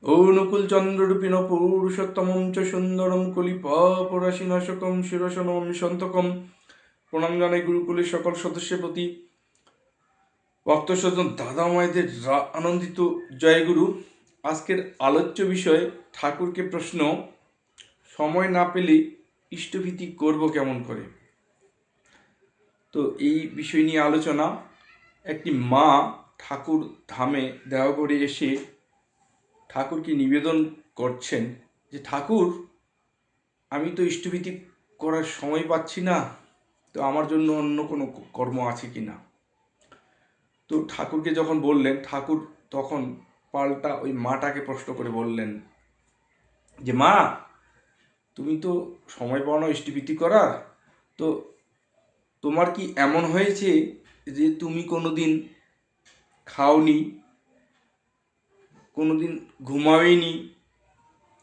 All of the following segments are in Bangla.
অনুকূল চন্দ্ররূপিণ পুরুষোত্তমম চ সুন্দরম কলিপাপরাশিনাশকম শিরসনম সন্তকম। প্রণাম জানাই গুরুকুলের সকল সদস্যের প্রতি, ভক্ত স্বজন দাদা মায়েদের আনন্দিত জয় গুরু। আজকের আলোচ্য বিষয় ঠাকুরকে প্রশ্ন, সময় না পেলে ইষ্টভীতি করব কেমন করে। তো এই বিষয় নিয়ে আলোচনা। একটি মা ঠাকুর ধামে দেওয়া করে এসে ঠাকুরকে নিবেদন করছেন যে ঠাকুর, আমি তো ইষ্টভীতি করার সময় পাচ্ছি না, তো আমার জন্য অন্য কোনো কর্ম আছে কি না। তো ঠাকুরকে যখন বললেন, ঠাকুর তখন পাল্টা ওই মাটাকে প্রশ্ন করে বললেন যে মা, তুমি তো সময় পাও না ইষ্টভীতি করার, তো তোমার কি এমন হয়েছে যে তুমি কোনোদিন খাওনি, কোনোদিন ঘুমাওনি,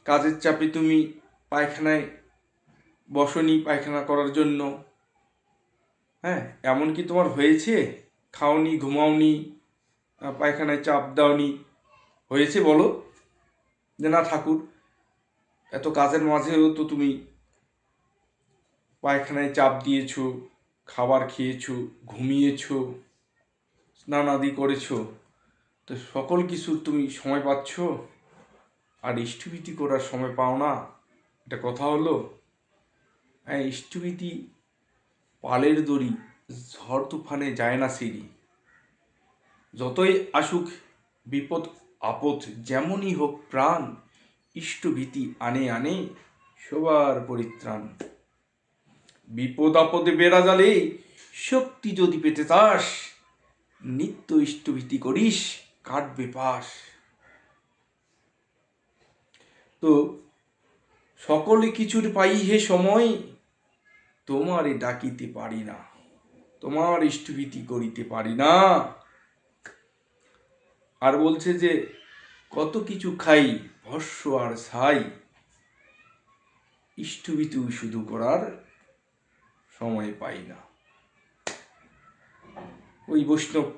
কাজের চাপে তুমি পায়খানায় বসনি পায়খানা করার জন্য? হ্যাঁ, এমন কি তোমার হয়েছে? খাওনি, ঘুমাওনি, পায়খানায় চাপ দাওনি, হয়েছে বলো? যে না ঠাকুর, এত কাজের মাঝেও তো তুমি পায়খানায় চাপ দিয়েছো, খাবার খেয়েছো, ঘুমিয়েছো, স্নান আদি করেছো, তো সকল কিছুর তুমি সময় পাচ্ছ, আর ইষ্টভীতি করার সময় পাও না, এটা কথা হলো? হ্যাঁ, ইষ্টভীতি পালের দড়ি, ঝড় তুফানে যায় না সিঁড়ি। যতই আসুক বিপদ আপদ, যেমনই হোক প্রাণ, ইষ্টভীতি আনে আনে সবার পরিত্রাণ। বিপদ আপদে বেড়া জালে শক্তি যদি পেতে চাস, নিত্য ইষ্টভীতি করিস, কাটবে পাস। তো সকলে কিছুর পাই হে সময়, তোমারে ডাকিতে পারি না, তোমার ইষ্টভীতি করিতে পারি না। আর বলছে যে কত কিছু খাই ভস্য আর ছাই, ইষ্টভীতি শুধু করার সময় পাই না। ওই বৈষ্ণব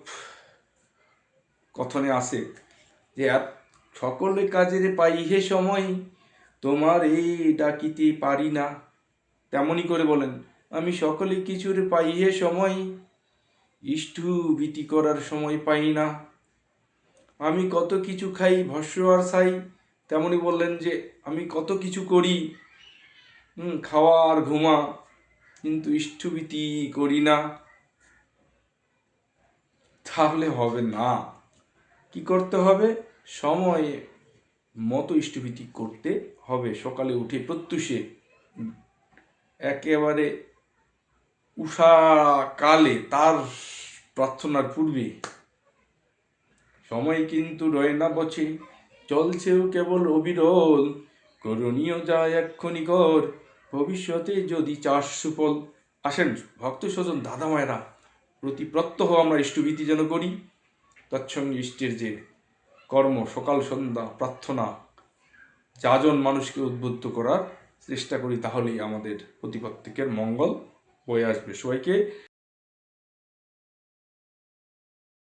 কথনে আছে যে সকলে কাজের পাই হে সময়, তোমার এই ডাকিতে পারি না। তেমনই করে বলেন, আমি সকলে কিছুর পাই হে সময়, ইষ্টভীতি করার সময় পাই না। আমি কত কিছু খাই ভস্য আর ছাই, তেমনই বললেন যে আমি কত কিছু করি, খাওয়া আর ঘুমা, কিন্তু ইষ্টভীতি করি না। তাহলে হবে না, কি করতে হবে? সময়ে মতো ইষ্টভীতি করতে হবে। সকালে উঠে প্রত্যুষে একেবারে উষাকালে তার প্রার্থনার পূর্বে, সময় কিন্তু রয় না বছে, চলছেও কেবল অবিরল, করণীয় যায় এক্ষুনি কর, ভবিষ্যতে যদি চাস সুফল। আসেন ভক্ত স্বজন দাদা মায়েরা, প্রতি প্রত্যহ আমরা ইষ্টভীতি যেন করি, তৎসঙ্গে ইষ্টের যে কর্ম সকাল সন্ধ্যা প্রার্থনা, যাজন মানুষকে উদ্বুদ্ধ করার চেষ্টা করি, তাহলেই আমাদের প্রতি প্রত্যেকের মঙ্গল বয়ে আসবে। সবাইকে